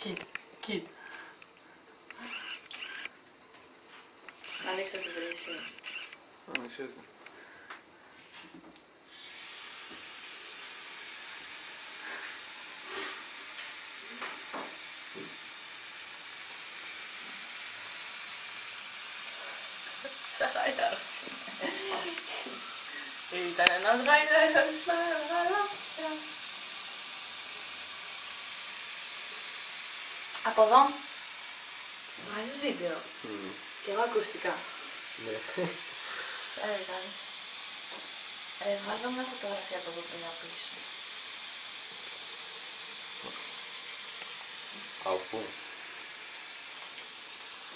Κοίτα. Ανοίξω το βρύσιο. Άνοιξε το. Σαν γαϊδάρος είναι. Ήταν ένας γαϊδάρος μεγάλος. Από εδώ βγάζεις βίντεο και εγώ ακουστικά. Ναι. Βγάζω μια φωτογραφία από εδώ πέρα πίσω. Από.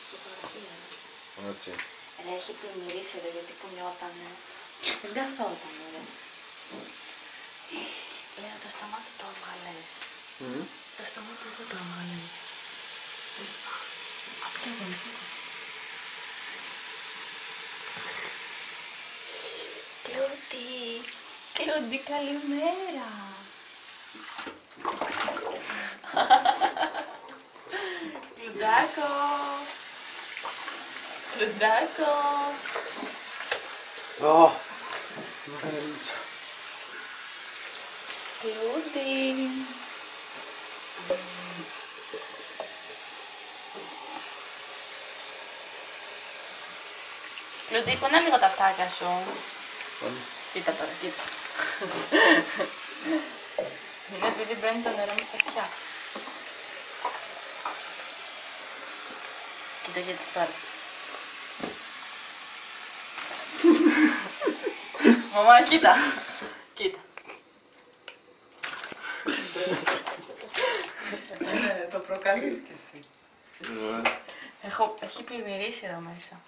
Φωτογραφία. Έτσι. Ρε, έχει πλημμυρίσει εδώ γιατί κουνιότανε. Δεν καθότανε ρε. Λέω το σταμάτο το έβγαλες. Το σταμάτο εδώ το έβγαλες. Από ποια γονή. Κλούντι, καλημέρα. Κλουντάκο. Κλουντάκο. Ω, μαγαλίτσα. Κλούντι. Κλούντι, κουνά λίγο τα αυτάκια σου. Κοίτα τώρα, κοίτα. Είναι επειδή μπαίνει το νερό μου στα αυτιά. Κοίτα, κοίτα τώρα. Μαμά, κοίτα. Κοίτα. Το προκαλείς κι εσύ. Έχει πλημμυρίσει εδώ μέσα.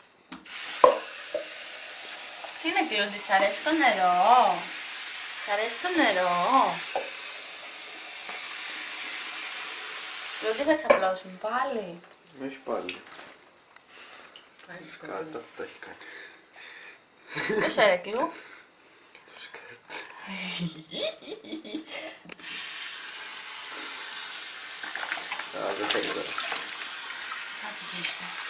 Τι είναι Κλούντι, σ' αρέσει το νερό? Σ' αρέσει το νερό? Κλούντι, θα ξαπλώσουμε πάλι. Όχι πάλι. Σκάτα, τα έχει κάνει. Πώς ρε Κλου? Το σκάτα. Α, δεν θέλει τώρα. Θα την πίσω.